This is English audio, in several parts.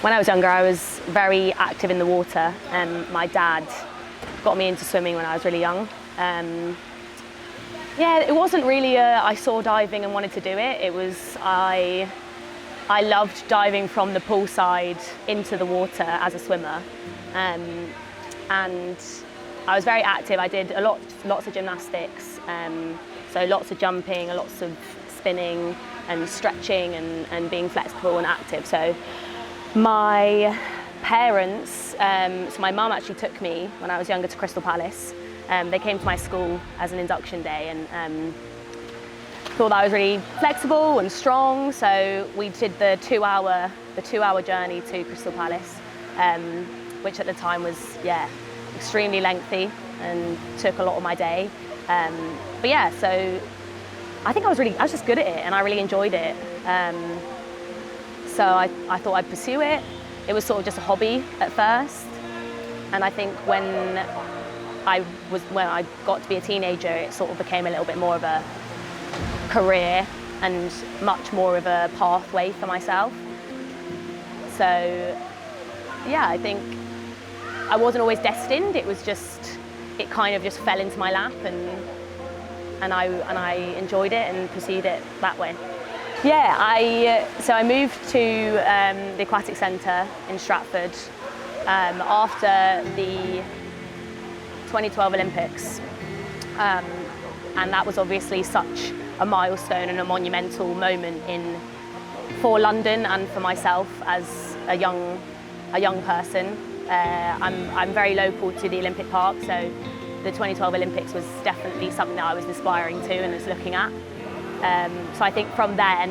When I was younger, I was very active in the water. My dad got me into swimming when I was really young. Yeah, it wasn't really I saw diving and wanted to do it. It was I loved diving from the poolside into the water as a swimmer. And I was very active. I did lots of gymnastics, so lots of jumping, lots of spinning and stretching and being flexible and active. So my parents, so my mum actually took me when I was younger to Crystal Palace. They came to my school as an induction day and thought that I was really flexible and strong. So we did the two-hour journey to Crystal Palace, which at the time was extremely lengthy and took a lot of my day. But yeah, so I think I was just good at it and I really enjoyed it. So I thought I'd pursue it. It was sort of just a hobby at first. And I think when I got to be a teenager, it sort of became a little bit more of a career and much more of a pathway for myself. So yeah, I think I wasn't always destined. It was just, it kind of just fell into my lap and I enjoyed it and pursued it that way. Yeah, so I moved to the Aquatic Centre in Stratford after the 2012 Olympics. And that was obviously such a milestone and a monumental moment for London and for myself as a young person. I'm very local to the Olympic Park, so the 2012 Olympics was definitely something that I was aspiring to and was looking at. So I think from then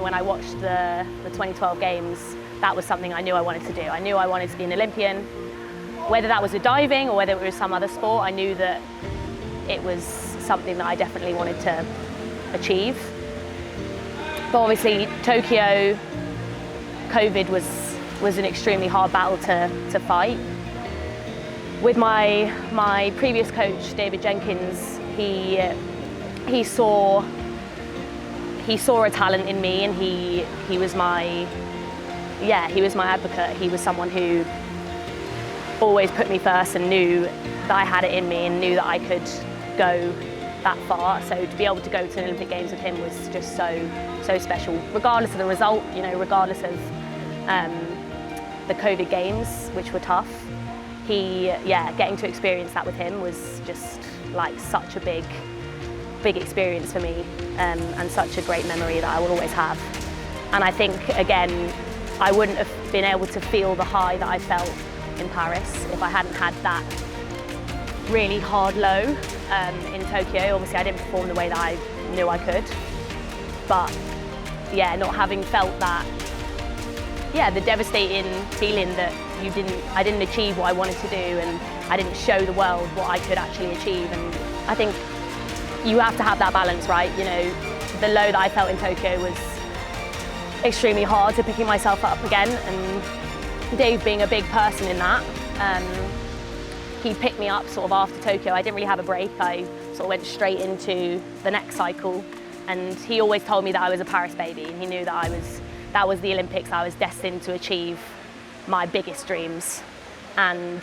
when I watched the 2012 Games, that was something I knew I wanted to do. I knew I wanted to be an Olympian. Whether that was with diving or whether it was some other sport, I knew that it was something that I definitely wanted to achieve. But obviously Tokyo, COVID was an extremely hard battle to fight. With my previous coach, David Jenkins, he saw a talent in me, and he was my advocate. He was someone who always put me first and knew that I had it in me and knew that I could go that far. So to be able to go to an Olympic Games with him was just so special, regardless of the result, regardless of the COVID Games, which were tough. Getting to experience that with him was just like such a big experience for me, and such a great memory that I will always have. And I think, again, I wouldn't have been able to feel the high that I felt in Paris if I hadn't had that really hard low in Tokyo. Obviously I didn't perform the way that I knew I could, but yeah, not having felt that, the devastating feeling that I didn't achieve what I wanted to do, and I didn't show the world what I could actually achieve. And I think you have to have that balance, right? The low that I felt in Tokyo was extremely hard to picking myself up again, and Dave being a big person in that, he picked me up sort of after Tokyo. I didn't really have a break. I sort of went straight into the next cycle, and he always told me that I was a Paris baby, and he knew that that was the Olympics. I was destined to achieve my biggest dreams. And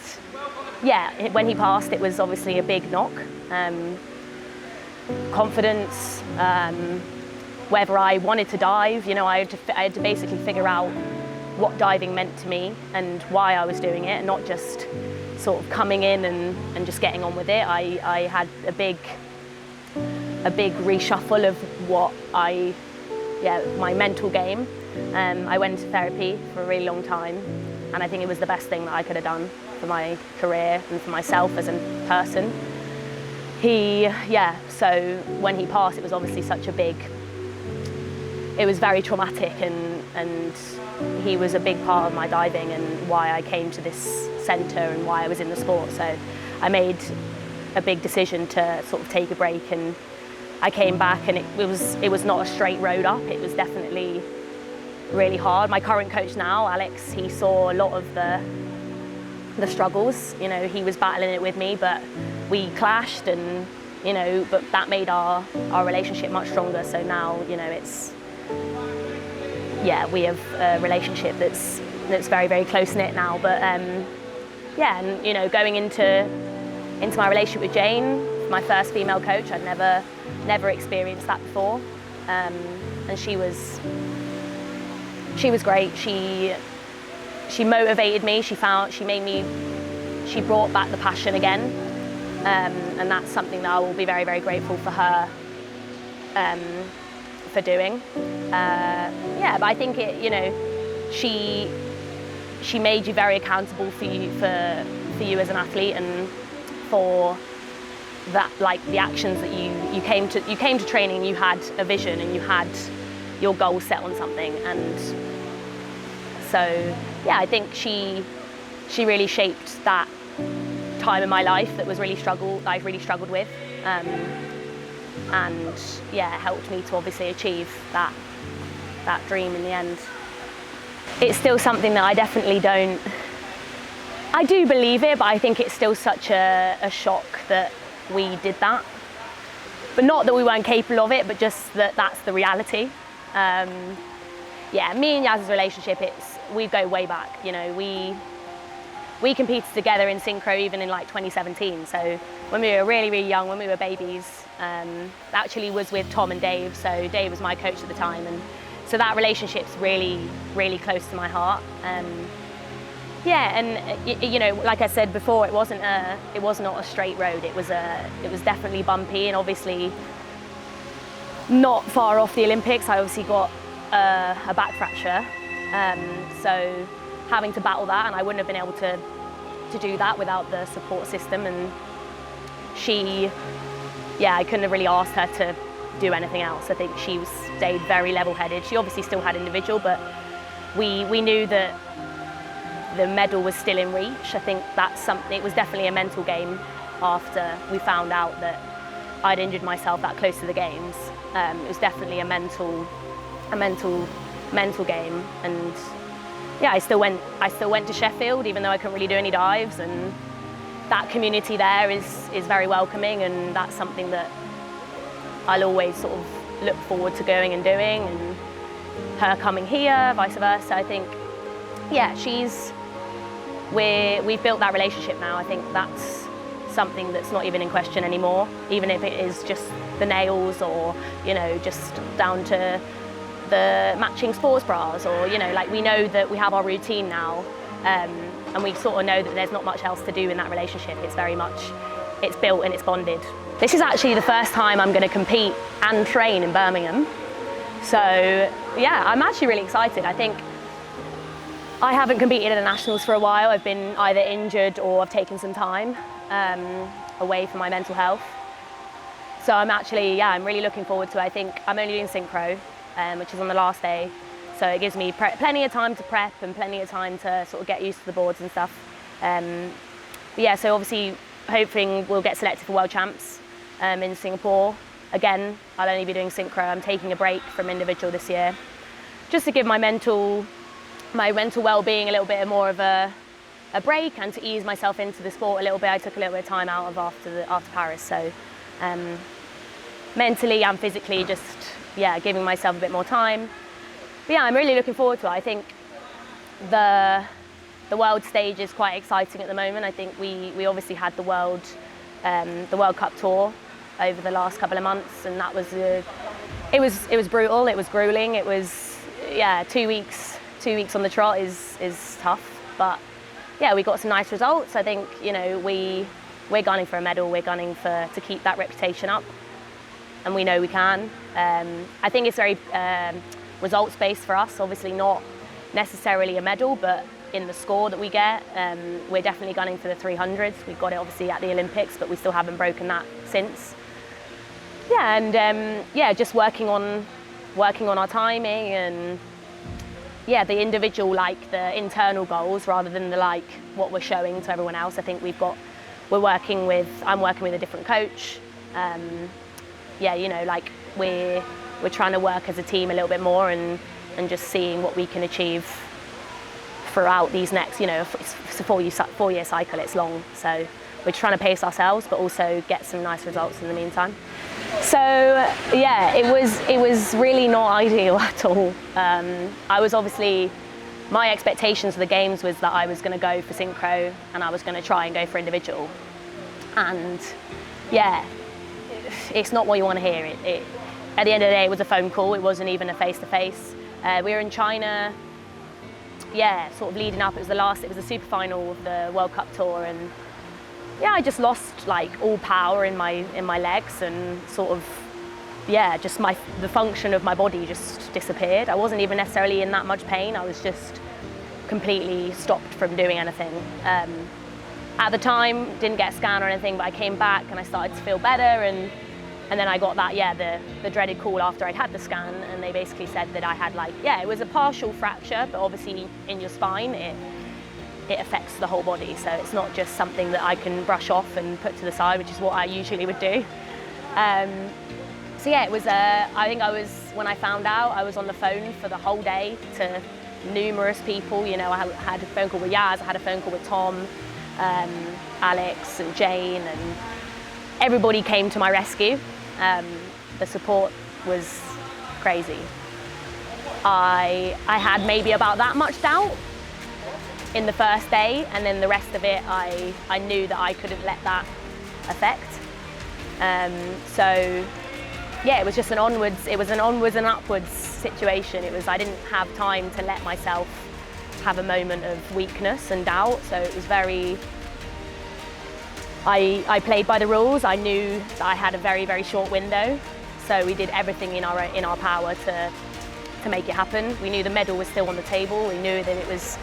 yeah, when he passed, it was obviously a big knock. Confidence, whether I wanted to dive, I had to basically figure out what diving meant to me and why I was doing it, and not just sort of coming in and just getting on with it. I had a big reshuffle of what my mental game. I went into therapy for a really long time, and I think it was the best thing that I could have done for my career and for myself as a person. So when he passed, it was obviously it was very traumatic, and he was a big part of my diving and why I came to this centre and why I was in the sport. So I made a big decision to sort of take a break, and I came back, and it was not a straight road up. It was definitely really hard. My current coach now, Alex, he saw a lot of the struggles. He was battling it with me, but we clashed, and but that made our relationship much stronger. So now we have a relationship that's that's very, very close-knit now. But yeah, and you know, going into my relationship with Jane, my first female coach, I'd never experienced that before, and she was great. She motivated me. She brought back the passion again, and that's something that I will be very, very grateful for her for doing. Yeah, but I think you know, she made you very accountable for you as an athlete, and for that, like the actions that you came to training, you had a vision and you had your goal set on something. And so yeah, I think she really shaped that time in my life that was I've really struggled with, and yeah, helped me to obviously achieve that dream in the end. It's still something that I definitely don't, I do believe it, but I think it's still such a shock that we did that. But not that we weren't capable of it, but just that that's the reality. Yeah, me and Yaz's relationship, we go way back. You know, we competed together in synchro even in like 2017. So when we were really, really young, when we were babies, actually was with Tom and Dave. So Dave was my coach at the time, and so that relationship's really, really close to my heart. Yeah, and you know, like I said before, it was not a straight road. It was definitely bumpy, and obviously not far off the Olympics. I obviously got a back fracture, so having to battle that, and I wouldn't have been able to do that without the support system. And I couldn't have really asked her to do anything else. I think she stayed very level-headed. She obviously still had individual, but we knew that the medal was still in reach. I think that's something. It was definitely a mental game after we found out that I'd injured myself that close to the games. It was definitely a mental game. And yeah, I still went to Sheffield, even though I couldn't really do any dives. And that community there is very welcoming, and that's something that I'll always sort of look forward to going and doing. And her coming here, vice versa. I think, yeah, we've built that relationship now. I think that's something that's not even in question anymore, even if it is just the nails, or you know, just down to the matching sports bras, or you know, like we know that we have our routine now, and we sort of know that there's not much else to do in that relationship. It's very much, it's built and it's bonded. This is actually the first time I'm going to compete and train in Birmingham, so yeah, I'm actually really excited. I think I haven't competed at the Nationals for a while. I've been either injured or I've taken some time away from my mental health. So I'm really looking forward to it. I think I'm only doing synchro, which is on the last day. So it gives me plenty of time to prep and plenty of time to sort of get used to the boards and stuff. But yeah, so obviously hoping we'll get selected for World Champs in Singapore. Again, I'll only be doing synchro. I'm taking a break from individual this year, just to give my mental well-being a little bit more of a break, and to ease myself into the sport a little bit. I took a little bit of time out of after Paris, so mentally and physically just giving myself a bit more time. But yeah, I'm really looking forward to it. I think the world stage is quite exciting at the moment. I think we obviously had the World Cup tour over the last couple of months, and that was it was brutal, it was grueling, it was 2 weeks on the trot is tough, but yeah, we got some nice results. I think, you know, we're gunning for a medal, we're gunning to keep that reputation up, and we know we can. I think it's very results based for us, obviously not necessarily a medal, but in the score that we get, we're definitely gunning for the 300s. We got it obviously at the Olympics, but we still haven't broken that since. Yeah, and just working on our timing, and the individual, like the internal goals rather than what we're showing to everyone else. I think I'm working with a different coach. You know, like we're trying to work as a team a little bit more, and just seeing what we can achieve throughout these next, you know, it's a 4-year cycle, it's long. So we're trying to pace ourselves, but also get some nice results in the meantime. So yeah, it was really not ideal at all. I was obviously my expectations of the games was that I was going to go for synchro and I was going to try and go for individual. And yeah, it's not what you want to hear. At the end of the day, it was a phone call. It wasn't even a face-to-face. We were in China, yeah, sort of leading up. It was the super final of the World Cup tour, and yeah, I just lost like all power in my legs, and sort of, yeah, just the function of my body just disappeared. I wasn't even necessarily in that much pain. I was just completely stopped from doing anything. At the time, didn't get a scan or anything, but I came back and I started to feel better, and then I got that, yeah, the dreaded call after I'd had the scan, and they basically said that I had like, yeah, it was a partial fracture, but obviously in your spine, it affects the whole body. So it's not just something that I can brush off and put to the side, which is what I usually would do. So yeah, it was, I think when I found out, I was on the phone for the whole day to numerous people. You know, I had a phone call with Yaz, I had a phone call with Tom, Alex and Jane, and everybody came to my rescue. The support was crazy. I had maybe about that much doubt in the first day, and then the rest of it, I knew that I couldn't let that affect. So yeah, it was just an onwards and upwards situation. I didn't have time to let myself have a moment of weakness and doubt. So it was I played by the rules. I knew that I had a very, very short window. So we did everything in our power to make it happen. We knew the medal was still on the table. We knew that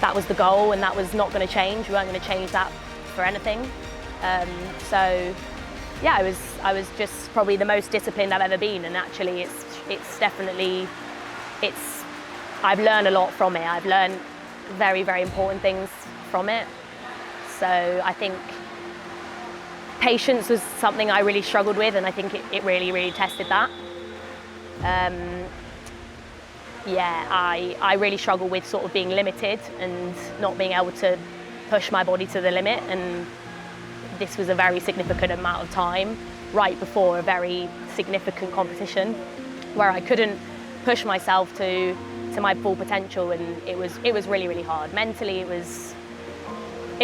that was the goal, and that was not going to change. We weren't going to change that for anything. So yeah, I was just probably the most disciplined I've ever been, and actually I've learned a lot from it. I've learned very, very important things from it. So I think patience was something I really struggled with, and I think it really, really tested that. Yeah, I really struggle with sort of being limited and not being able to push my body to the limit, and this was a very significant amount of time right before a very significant competition where I couldn't push myself to my full potential, and it was really, really hard. Mentally, it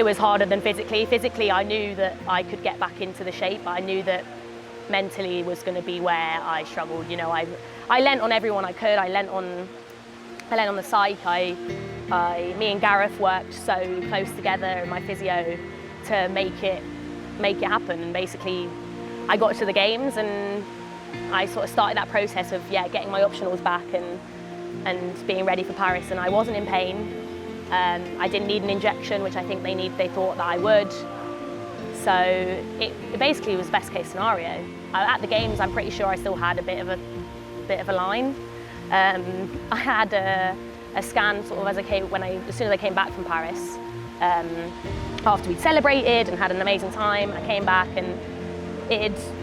was harder than physically. Physically, I knew that I could get back into the shape. I knew that mentally was going to be where I struggled. You know, I lent on everyone I could. I lent on the psych. Me and Gareth worked so close together, and my physio, to make it happen. And basically, I got to the games, and I sort of started that process of getting my optionals back and being ready for Paris. And I wasn't in pain. I didn't need an injection, which I think they thought that I would. So it basically was best case scenario. At the games, I'm pretty sure I still had a bit of a line. I had a scan sort of as soon as I came back from Paris. After we'd celebrated and had an amazing time, I came back and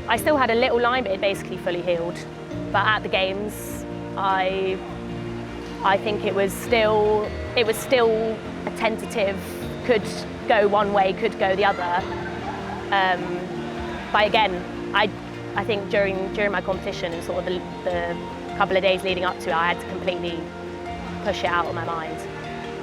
I still had a little line, but it basically fully healed. But at the games, I think it was still a tentative, could go one way, could go the other. But again, I think during my competition and sort of the couple of days leading up to it, I had to completely push it out of my mind.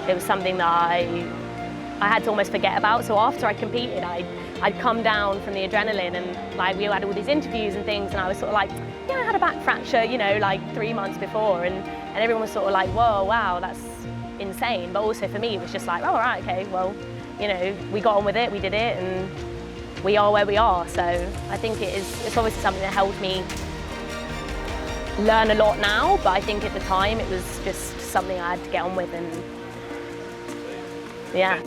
It was something that I had to almost forget about. So after I competed, I'd come down from the adrenaline, and like we had all these interviews and things, and I was sort of like, yeah, I had a back fracture, you know, like 3 months before, and everyone was sort of like, whoa, wow, that's insane. But also for me, it was just like, oh, all right, okay, well, you know, we got on with it, we did it, and we are where we are. So I think it's obviously something that helped me learn a lot now, but I think at the time it was just something I had to get on with, and yeah.